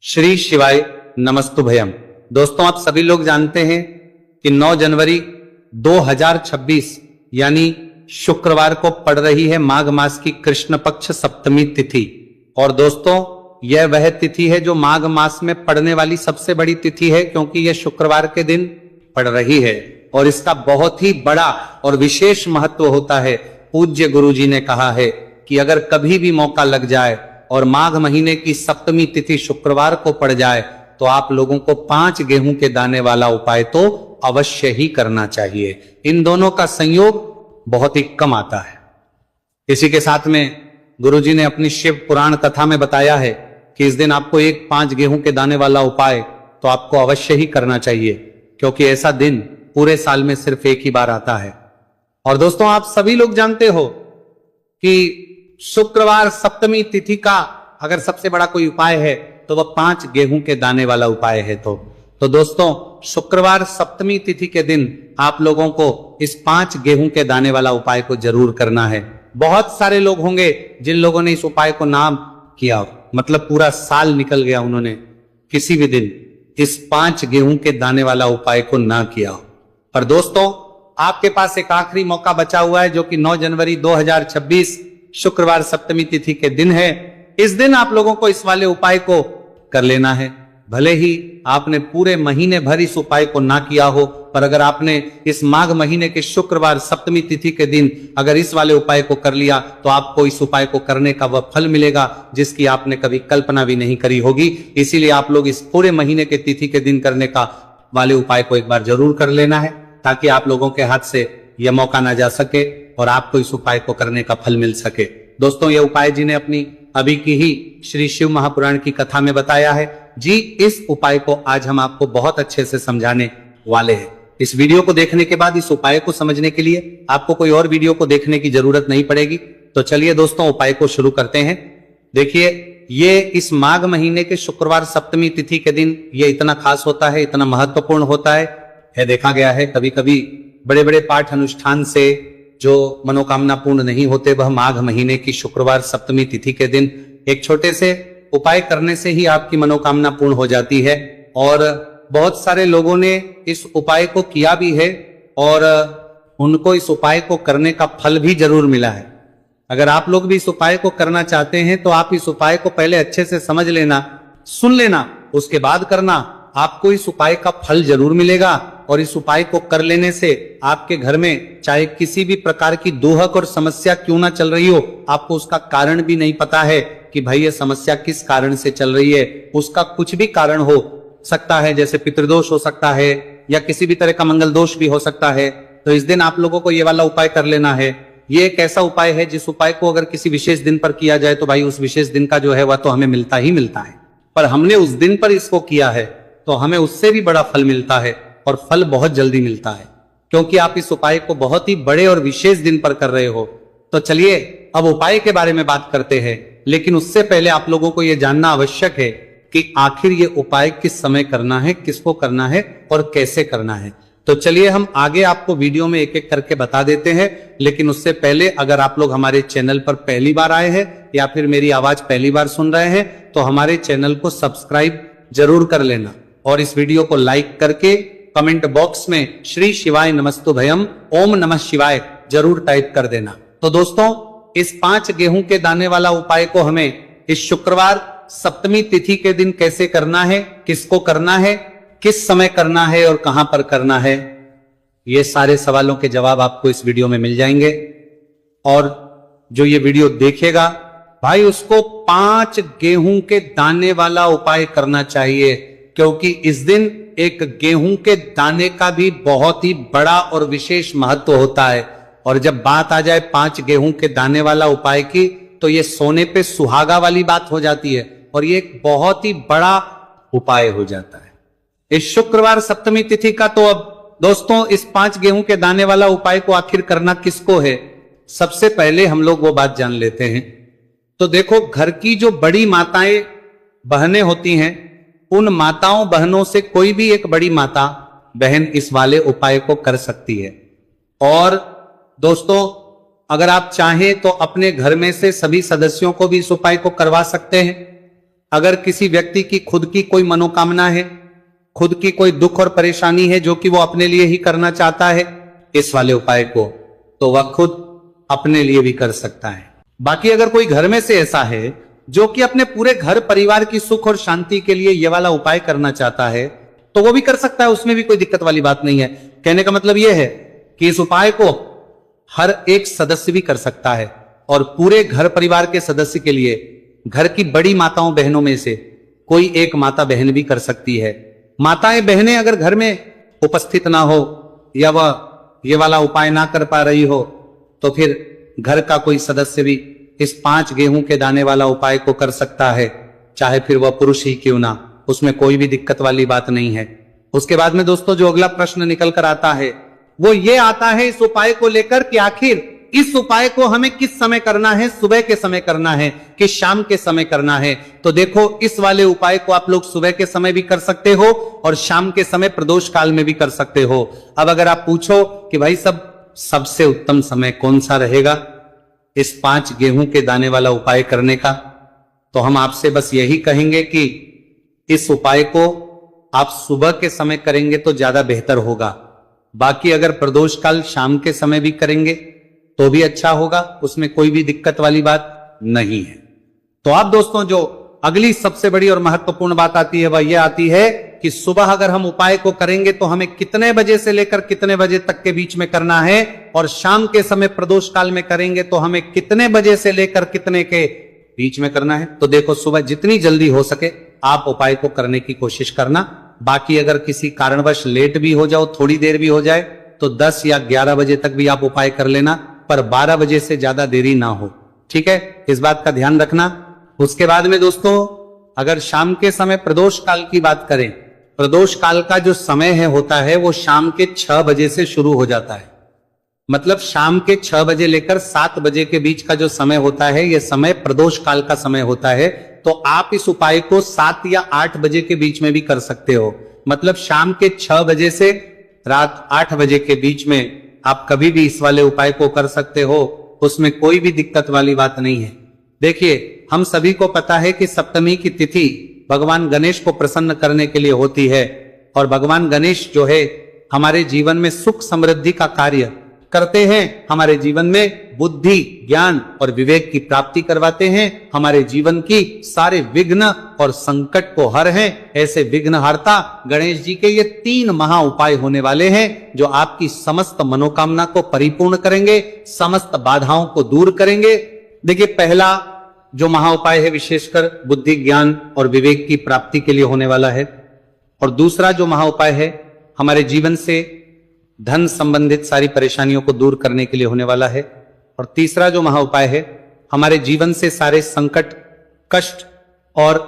श्री शिवाय नमस्तुभयम। दोस्तों, आप सभी लोग जानते हैं कि 9 जनवरी 2026 यानी शुक्रवार को पड़ रही है माघ मास की कृष्ण पक्ष सप्तमी तिथि। और दोस्तों, यह वह तिथि है जो माघ मास में पड़ने वाली सबसे बड़ी तिथि है, क्योंकि यह शुक्रवार के दिन पड़ रही है और इसका बहुत ही बड़ा और विशेष महत्व होता है। पूज्य गुरु जी ने कहा है कि अगर कभी भी मौका लग जाए और माघ महीने की सप्तमी तिथि शुक्रवार को पड़ जाए तो आप लोगों को 5 गेहूं के दाने वाला उपाय तो अवश्य ही करना चाहिए। इन दोनों का संयोग बहुत ही कम आता है। इसी के साथ में गुरुजी ने अपनी शिव पुराण कथा में बताया है कि इस दिन आपको 5 गेहूं के दाने वाला उपाय तो आपको अवश्य ही करना चाहिए, क्योंकि ऐसा दिन पूरे साल में सिर्फ एक ही बार आता है। और दोस्तों, आप सभी लोग जानते हो कि शुक्रवार सप्तमी तिथि का अगर सबसे बड़ा कोई उपाय है तो वह 5 गेहूं के दाने वाला उपाय है। तो दोस्तों, शुक्रवार सप्तमी तिथि के दिन आप लोगों को इस 5 गेहूं के दाने वाला उपाय को जरूर करना है। बहुत सारे लोग होंगे जिन लोगों ने इस उपाय को नाम किया, मतलब पूरा साल निकल गया, उन्होंने किसी भी दिन इस 5 गेहूं के दाने वाला उपाय को ना किया। पर दोस्तों, आपके पास एक आखिरी मौका बचा हुआ है, जो कि 9 जनवरी 2026 शुक्रवार सप्तमी तिथि के दिन है। इस दिन आप लोगों को इस वाले उपाय को कर लेना है। भले ही आपने पूरे महीने भर इस उपाय को ना किया हो, पर अगर आपने इस माघ महीने के शुक्रवार सप्तमी तिथि के दिन अगर इस वाले उपाय को कर लिया तो आपको इस उपाय को करने का वह फल मिलेगा जिसकी आपने कभी कल्पना भी नहीं करी होगी। इसीलिए आप लोग इस पूरे महीने के तिथि के दिन करने का वाले उपाय को एक बार जरूर कर लेना है, ताकि आप लोगों के हाथ से यह मौका ना जा सके और आपको इस उपाय को करने का फल मिल सके। दोस्तों, यह उपाय जी ने अपनी अभी की ही श्री शिव महापुराण की कथा में बताया है जी। इस उपाय को आज हम आपको बहुत अच्छे से समझाने वाले हैं। इस वीडियो को देखने के बाद इस उपाय को समझने के लिए आपको कोई और वीडियो को देखने की जरूरत नहीं पड़ेगी। तो चलिए दोस्तों, उपाय को शुरू करते हैं। देखिए, ये इस माघ महीने के शुक्रवार सप्तमी तिथि के दिन ये इतना खास होता है, इतना महत्वपूर्ण होता है। देखा गया है कभी कभी बड़े बड़े पाठ अनुष्ठान से जो मनोकामना पूर्ण नहीं होते, वह माघ महीने की शुक्रवार सप्तमी तिथि के दिन एक छोटे से उपाय करने से ही आपकी मनोकामना पूर्ण हो जाती है। और बहुत सारे लोगों ने इस उपाय को किया भी है और उनको इस उपाय को करने का फल भी जरूर मिला है। अगर आप लोग भी इस उपाय को करना चाहते हैं तो आप इस उपाय को पहले अच्छे से समझ लेना, सुन लेना, उसके बाद करना। आपको इस उपाय का फल जरूर मिलेगा और इस उपाय को कर लेने से आपके घर में चाहे किसी भी प्रकार की दुहक और समस्या क्यों ना चल रही हो, आपको उसका कारण भी नहीं पता है कि भाई ये समस्या किस कारण से चल रही है। उसका कुछ भी कारण हो सकता है, जैसे पितृदोष हो सकता है या किसी भी तरह का मंगल दोष भी हो सकता है। तो इस दिन आप लोगों को ये वाला उपाय कर लेना है। ये एक ऐसा उपाय है जिस उपाय को अगर किसी विशेष दिन पर किया जाए तो भाई उस विशेष दिन का जो है वह तो हमें मिलता ही मिलता है। पर हमने उस दिन पर इसको किया है तो हमें उससे भी बड़ा फल मिलता है, और फल बहुत जल्दी मिलता है, क्योंकि आप इस उपाय को बहुत ही बड़े और विशेष दिन पर कर रहे हो। तो चलिए अब उपाय के बारे में बात करते हैं, लेकिन उससे पहले आप लोगों को यह जानना आवश्यक है कि आखिर ये उपाय किस समय करना है, किसको करना है और कैसे करना है। तो चलिए हम आगे आपको वीडियो में एक एक करके बता देते हैं। लेकिन उससे पहले अगर आप लोग हमारे चैनल पर पहली बार आए हैं या फिर मेरी आवाज पहली बार सुन रहे हैं तो हमारे चैनल को सब्सक्राइब जरूर कर लेना और इस वीडियो को लाइक करके कमेंट बॉक्स में श्री शिवाय नमस्तुभयम ओम नमः शिवाय जरूर टाइप कर देना। तो दोस्तों, इस 5 गेहूं के दाने वाला उपाय को हमें इस शुक्रवार सप्तमी तिथि के दिन कैसे करना है, किसको करना है, किस समय करना है और कहां पर करना है, ये सारे सवालों के जवाब आपको इस वीडियो में मिल जाएंगे। और जो ये वीडियो देखेगा भाई उसको 5 गेहूं के दाने वाला उपाय करना चाहिए, क्योंकि इस दिन एक गेहूं के दाने का भी बहुत ही बड़ा और विशेष महत्व होता है। और जब बात आ जाए 5 गेहूं के दाने वाला उपाय की तो ये सोने पे सुहागा वाली बात हो जाती है और ये एक बहुत ही बड़ा उपाय हो जाता है इस शुक्रवार सप्तमी तिथि का। तो अब दोस्तों, इस 5 गेहूं के दाने वाला उपाय को आखिर करना किसको है, सबसे पहले हम लोग वो बात जान लेते हैं। तो देखो, घर की जो बड़ी माताएं बहनें होती हैं, उन माताओं बहनों से कोई भी एक बड़ी माता बहन इस वाले उपाय को कर सकती है। और दोस्तों, अगर आप चाहें तो अपने घर में से सभी सदस्यों को भी इस उपाय को करवा सकते हैं। अगर किसी व्यक्ति की खुद की कोई मनोकामना है, खुद की कोई दुख और परेशानी है जो कि वो अपने लिए ही करना चाहता है इस वाले उपाय को, तो वह खुद अपने लिए भी कर सकता है। बाकी अगर कोई घर में से ऐसा है जो कि अपने पूरे घर परिवार की सुख और शांति के लिए यह वाला उपाय करना चाहता है तो वो भी कर सकता है, उसमें भी कोई दिक्कत वाली बात नहीं है। कहने का मतलब यह है कि इस उपाय को हर एक सदस्य भी कर सकता है और पूरे घर परिवार के सदस्य के लिए घर की बड़ी माताओं बहनों में से कोई एक माता बहन भी कर सकती है। माताएं बहनें अगर घर में उपस्थित ना हो या वह ये वाला उपाय ना कर पा रही हो तो फिर घर का कोई सदस्य भी इस 5 गेहूं के दाने वाला उपाय को कर सकता है, चाहे फिर वह पुरुष ही क्यों ना, उसमें कोई भी दिक्कत वाली बात नहीं है। उसके बाद में दोस्तों जो अगला प्रश्न निकल कर आता है वो ये आता है इस उपाय को लेकर कि आखिर इस उपाय को हमें किस समय करना है, सुबह के समय करना है कि शाम के समय करना है। तो देखो इस वाले उपाय को आप लोग सुबह के समय भी कर सकते हो और शाम के समय प्रदोष काल में भी कर सकते हो। अब अगर आप पूछो कि भाई सबसे उत्तम समय कौन सा रहेगा इस 5 गेहूं के दाने वाला उपाय करने का, तो हम आपसे बस यही कहेंगे कि इस उपाय को आप सुबह के समय करेंगे तो ज्यादा बेहतर होगा। बाकी अगर प्रदोष काल शाम के समय भी करेंगे तो भी अच्छा होगा, उसमें कोई भी दिक्कत वाली बात नहीं है। तो आप दोस्तों जो अगली सबसे बड़ी और महत्वपूर्ण बात आती है वह यह आती है कि सुबह अगर हम उपाय को करेंगे तो हमें कितने बजे से लेकर कितने बजे तक के बीच में करना है, और शाम के समय प्रदोष काल में करेंगे तो हमें कितने बजे से लेकर कितने के बीच में करना है। तो देखो सुबह जितनी जल्दी हो सके आप उपाय को करने की कोशिश करना। बाकी अगर किसी कारणवश लेट भी हो जाओ, थोड़ी देर भी हो जाए, तो 10 या 11 बजे तक भी आप उपाय कर लेना, पर 12 बजे से ज्यादा देरी ना हो, ठीक है, इस बात का ध्यान रखना। उसके बाद में दोस्तों अगर शाम के समय प्रदोष काल की बात करें, प्रदोष काल का जो समय है होता है वो शाम के 6 बजे से शुरू हो जाता है। मतलब शाम के 6 बजे लेकर 7 बजे के बीच का जो समय होता है यह समय प्रदोष काल का समय होता है। तो आप इस उपाय को 7 या 8 बजे के बीच में भी कर सकते हो। मतलब शाम के 6 बजे से रात 8 बजे के बीच में आप कभी भी इस वाले उपाय को कर सकते हो, उसमें कोई भी दिक्कत वाली बात नहीं है। देखिए हम सभी को पता है कि सप्तमी की तिथि भगवान गणेश को प्रसन्न करने के लिए होती है, और भगवान गणेश जो है हमारे जीवन में सुख समृद्धि का कार्य करते हैं, हमारे जीवन में बुद्धि ज्ञान और विवेक की प्राप्ति करवाते हैं, हमारे जीवन की सारे विघ्न और संकट को हर हैं। ऐसे विघ्नहर्ता गणेश जी के ये 3 महा उपाय होने वाले हैं जो आपकी समस्त मनोकामना को परिपूर्ण करेंगे, समस्त बाधाओं को दूर करेंगे। देखिए पहला जो महा उपाय है विशेषकर बुद्धि ज्ञान और विवेक की प्राप्ति के लिए होने वाला है, और दूसरा जो महा उपाय है हमारे जीवन से धन संबंधित सारी परेशानियों को दूर करने के लिए होने वाला है, और तीसरा जो महा उपाय है हमारे जीवन से सारे संकट कष्ट और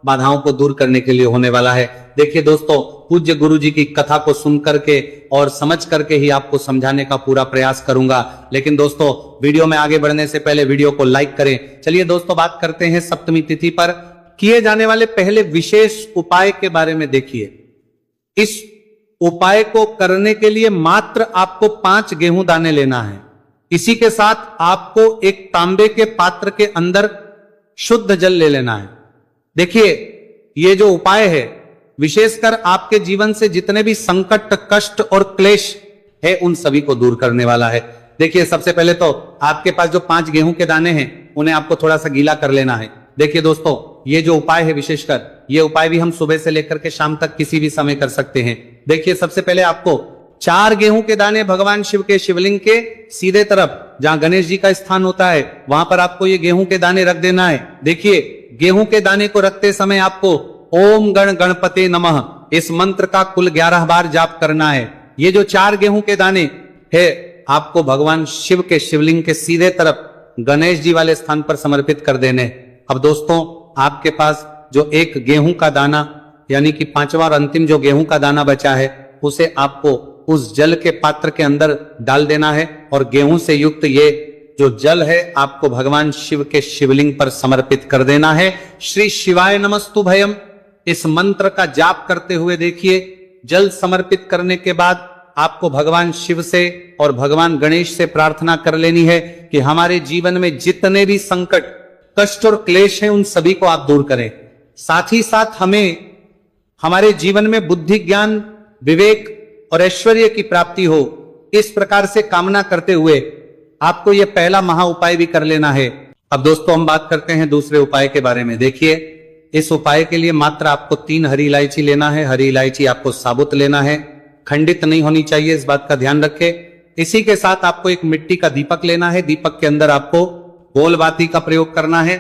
बाधाओं को दूर करने के लिए होने वाला है। देखिए दोस्तों पूज्य गुरु जी की कथा को सुन करके और समझ करके ही आपको समझाने का पूरा प्रयास करूंगा, लेकिन दोस्तों वीडियो में आगे बढ़ने से पहले वीडियो को लाइक करें। चलिए दोस्तों बात करते हैं सप्तमी तिथि पर किए जाने वाले पहले विशेष उपाय के बारे में। देखिए इस उपाय को करने के लिए मात्र आपको 5 गेहूं दाने लेना है। इसी के साथ आपको एक तांबे के पात्र के अंदर शुद्ध जल ले लेना है। देखिए ये जो उपाय है विशेषकर आपके जीवन से जितने भी संकट कष्ट और क्लेश है उन सभी को दूर करने वाला है। देखिए सबसे पहले तो आपके पास जो 5 गेहूं के दाने हैं उन्हें आपको थोड़ा सा गीला कर लेना है। देखिए दोस्तों ये जो उपाय है विशेषकर ये उपाय भी हम सुबह से लेकर के शाम तक किसी भी समय कर सकते हैं। देखिए सबसे पहले आपको 4 गेहूं के दाने भगवान शिव के शिवलिंग के सीधे तरफ जहां गणेश जी का स्थान होता है वहां पर आपको ये गेहूं के दाने रख देना है। देखिए गेहूं के दाने को रखते समय आपको ओम गण गणपते नमः इस मंत्र का कुल 11 बार जाप करना है। ये जो 4 गेहूं के दाने है आपको भगवान शिव के शिवलिंग के सीधे तरफ गणेश जी वाले स्थान पर समर्पित कर देने। अब दोस्तों आपके पास जो एक गेहूं का दाना यानी कि 5वां और अंतिम जो गेहूं का दाना बचा है उसे आपको उस जल के पात्र के अंदर डाल देना है, और गेहूं से युक्त ये जो जल है आपको भगवान शिव के शिवलिंग पर समर्पित कर देना है। श्री शिवाय नमस्तु भयम इस मंत्र का जाप करते हुए देखिए जल समर्पित करने के बाद आपको भगवान शिव से और भगवान गणेश से प्रार्थना कर लेनी है कि हमारे जीवन में जितने भी संकट कष्ट और क्लेश हैं उन सभी को आप दूर करें। साथ ही साथ हमें हमारे जीवन में बुद्धि, ज्ञान, विवेक और ऐश्वर्य की प्राप्ति हो, इस प्रकार से कामना करते हुए आपको यह पहला महा उपाय भी कर लेना है। अब दोस्तों हम बात करते हैं दूसरे उपाय के बारे में। देखिए, इस उपाय के लिए मात्र आपको 3 हरी इलायची लेना है। हरी इलायची आपको साबुत लेना है, खंडित नहीं होनी चाहिए, इस बात का ध्यान रखें। इसी के साथ आपको एक मिट्टी का दीपक लेना है। दीपक के अंदर आपको बोलबाती का प्रयोग करना है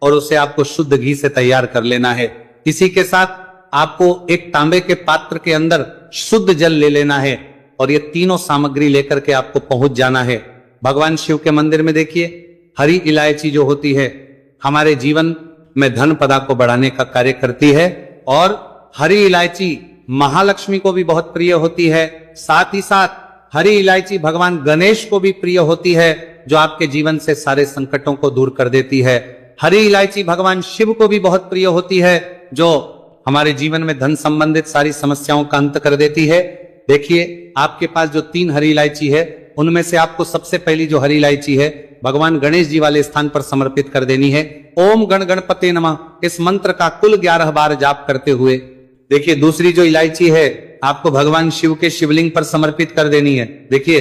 और उसे आपको शुद्ध घी से तैयार कर लेना है। इसी के साथ आपको एक तांबे के पात्र के अंदर शुद्ध जल ले लेना है और ये तीनों सामग्री लेकर के आपको पहुंच जाना है भगवान शिव के मंदिर में। देखिए, हरी इलायची जो होती है हमारे जीवन में धन पदा को बढ़ाने का कार्य करती है और हरी इलायची महालक्ष्मी को भी बहुत प्रिय होती है। साथ ही साथ हरी इलायची भगवान गणेश को भी प्रिय होती है, जो आपके जीवन से सारे संकटों को दूर कर देती है। हरी इलायची भगवान शिव को भी बहुत प्रिय होती है, जो हमारे जीवन में धन संबंधित सारी समस्याओं का अंत कर देती है। देखिए, आपके पास जो 3 हरी इलायची है, उनमें से आपको सबसे पहली जो हरी इलायची है भगवान गणेश जी वाले स्थान पर समर्पित कर देनी है। ओम गण गणपते नमः इस मंत्र का कुल 11 बार जाप करते हुए। देखिए, दूसरी जो इलायची है आपको भगवान शिव के शिवलिंग पर समर्पित कर देनी है। देखिए,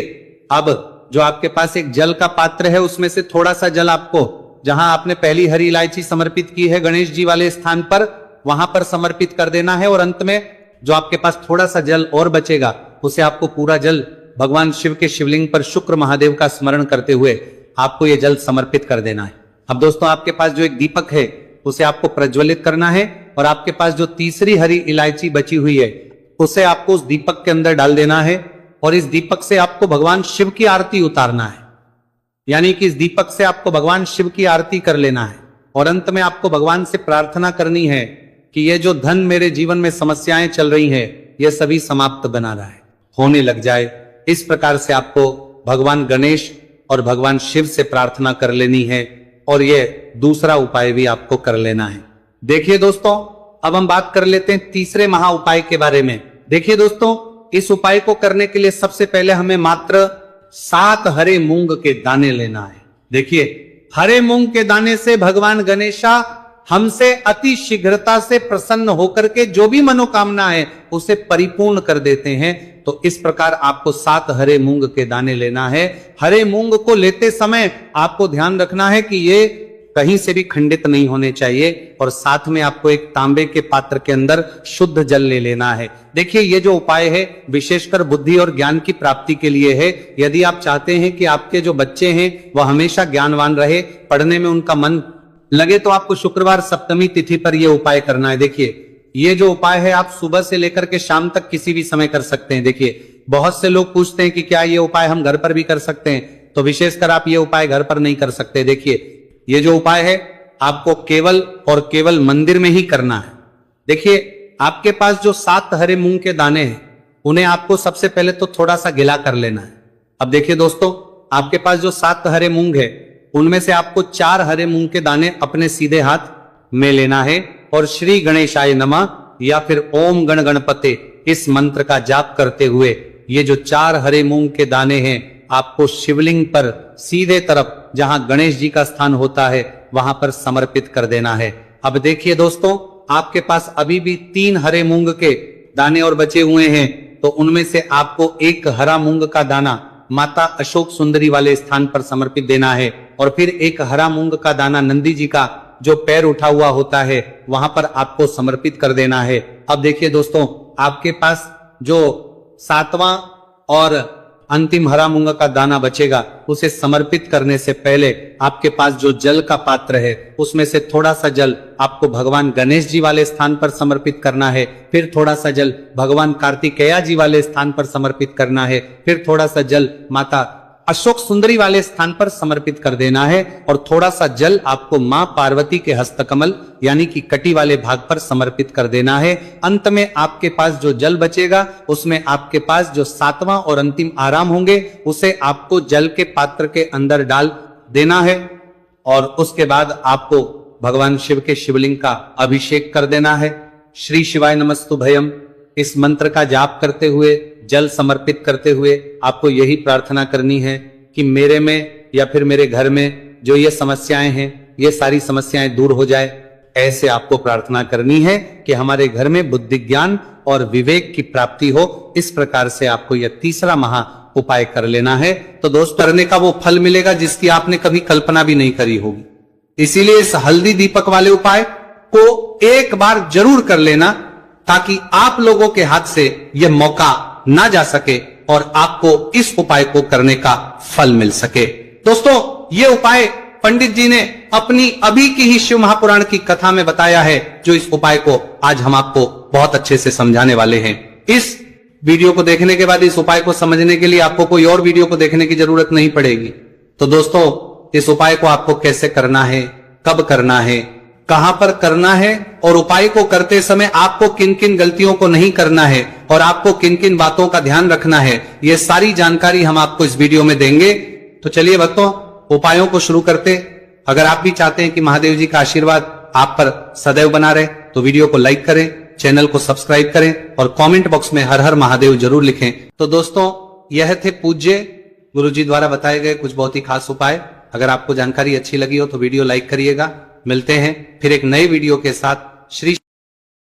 अब जो आपके पास एक जल का पात्र है, उसमें से थोड़ा सा जल आपको, जहां आपने पहली हरी इलायची समर्पित की है गणेश जी वाले स्थान पर, वहां पर समर्पित कर देना है। और अंत में जो आपके पास थोड़ा सा जल और बचेगा, उसे आपको पूरा जल भगवान शिव के शिवलिंग पर शुक्र महादेव का स्मरण करते हुए आपको यह जल समर्पित कर देना है। अब दोस्तों, आपके पास जो एक दीपक है उसे आपको प्रज्वलित करना है और आपके पास जो तीसरी हरी इलायची बची हुई है उसे आपको उस दीपक के अंदर डाल देना है और इस दीपक से आपको भगवान शिव की आरती उतारना है। यानी कि इस दीपक से आपको भगवान शिव की आरती कर लेना है और अंत में आपको भगवान से प्रार्थना करनी है कि ये जो धन मेरे जीवन में समस्याएं चल रही हैं, ये सभी समाप्त बना रहा है, होने लग जाए। इस प्रकार से आपको भगवान गणेश और भगवान शिव से प्रार्थना कर लेनी है और यह दूसरा उपाय भी आपको कर लेना है। देखिए दोस्तों, अब हम बात कर लेते हैं तीसरे महा उपाय के बारे में। देखिए दोस्तों, इस उपाय को करने के लिए सबसे पहले हमें मात्र 7 हरे मूंग के दाने लेना है। देखिए, हरे मूंग के दाने से भगवान गणेशा हमसे अति शीघ्रता से प्रसन्न होकर के जो भी मनोकामना है उसे परिपूर्ण कर देते हैं। तो इस प्रकार आपको 7 हरे मूंग के दाने लेना है। हरे मूंग को लेते समय आपको ध्यान रखना है कि ये कहीं से भी खंडित नहीं होने चाहिए और साथ में आपको एक तांबे के पात्र के अंदर शुद्ध जल ले लेना है। देखिए, ये जो उपाय है विशेषकर बुद्धि और ज्ञान की प्राप्ति के लिए है। यदि आप चाहते हैं कि आपके जो बच्चे हैं वह हमेशा ज्ञानवान रहे, पढ़ने में उनका मन लगे, तो आपको शुक्रवार सप्तमी तिथि पर यह उपाय करना है। देखिए, ये जो उपाय है आप सुबह से लेकर के शाम तक किसी भी समय कर सकते हैं। देखिए, बहुत से लोग पूछते हैं कि क्या ये उपाय हम घर पर भी कर सकते हैं, तो विशेषकर आप ये उपाय घर पर नहीं कर सकते। देखिए, ये जो उपाय है आपको केवल और केवल मंदिर में ही करना है। देखिए, आपके पास जो 7 हरे मूंग के दाने हैं उन्हें आपको सबसे पहले तो थोड़ा सा गिला कर लेना है। अब देखिए दोस्तों, आपके पास जो 7 हरे मूंग है उनमें से आपको 4 हरे मूंग के दाने अपने सीधे हाथ में लेना है और श्री गणेशाय नमः या फिर ओम गण गणपते इस मंत्र का जाप करते हुए ये जो 4 हरे मूंग के दाने हैं आपको शिवलिंग पर सीधे तरफ जहां गणेश जी का स्थान होता है वहां पर समर्पित कर देना है। अब देखिए दोस्तों, आपके पास अभी भी 3 हरे मूंग के दाने और बचे हुए हैं, तो उनमें से आपको एक हरा मूंग का दाना माता अशोक सुंदरी वाले स्थान पर समर्पित देना है और फिर एक हरा मूंग का दाना नंदी जी का जो पैर उठा हुआ होता है वहां पर आपको समर्पित कर देना है। अब देखिए दोस्तों, आपके पास जो 7वां और अंतिम हरा मूंग का दाना बचेगा उसे समर्पित करने से पहले आपके पास जो जल का पात्र है उसमें से थोड़ा सा जल आपको भगवान गणेश जी वाले स्थान पर समर्पित करना है, फिर थोड़ा सा जल भगवान कार्तिकेया जी वाले स्थान पर समर्पित करना है, फिर थोड़ा सा जल माता अशोक सुंदरी वाले स्थान पर समर्पित कर देना है और थोड़ा सा जल आपको मां पार्वती के हस्तकमल यानी कि कटी वाले भाग पर समर्पित कर देना है। अंत में आपके पास जो जल बचेगा उसमें आपके पास जो 7वां और अंतिम आराम होंगे उसे आपको जल के पात्र के अंदर डाल देना है और उसके बाद आपको भगवान शिव के शिवलिंग का अभिषेक कर देना है। श्री शिवाय नमस्तु भयम इस मंत्र का जाप करते हुए, जल समर्पित करते हुए आपको यही प्रार्थना करनी है कि मेरे में या फिर मेरे घर में जो ये समस्याएं हैं ये सारी समस्याएं दूर हो जाए। ऐसे आपको प्रार्थना करनी है कि हमारे घर में बुद्धि ज्ञान और विवेक की प्राप्ति हो। इस प्रकार से आपको यह तीसरा महा उपाय कर लेना है। तो दोस्त, करने का वो फल मिलेगा जिसकी आपने कभी कल्पना भी नहीं करी होगी। इसीलिए इस हल्दी दीपक वाले उपाय को एक बार जरूर कर लेना, ताकि आप लोगों के हाथ से यह मौका ना जा सके और आपको इस उपाय को करने का फल मिल सके। दोस्तों, यह उपाय पंडित जी ने अपनी अभी की ही शिव महापुराण की कथा में बताया है, जो इस उपाय को आज हम आपको बहुत अच्छे से समझाने वाले हैं। इस वीडियो को देखने के बाद इस उपाय को समझने के लिए आपको कोई और वीडियो को देखने की जरूरत नहीं पड़ेगी। तो दोस्तों, इस उपाय को आपको कैसे करना है, कब करना है, कहां पर करना है और उपाय को करते समय आपको किन किन गलतियों को नहीं करना है और आपको किन किन बातों का ध्यान रखना है, यह सारी जानकारी हम आपको इस वीडियो में देंगे। तो चलिए भक्तों, उपायों को शुरू करते। अगर आप भी चाहते हैं कि महादेव जी का आशीर्वाद आप पर सदैव बना रहे, तो वीडियो को लाइक करें, चैनल को सब्सक्राइब करें और कमेंट बॉक्स में हर हर महादेव जरूर लिखें। तो दोस्तों, यह थे पूज्य गुरुजी द्वारा बताए गए कुछ बहुत ही खास उपाय। अगर आपको जानकारी अच्छी लगी हो तो वीडियो लाइक करिएगा। मिलते हैं फिर एक नए वीडियो के साथ। श्री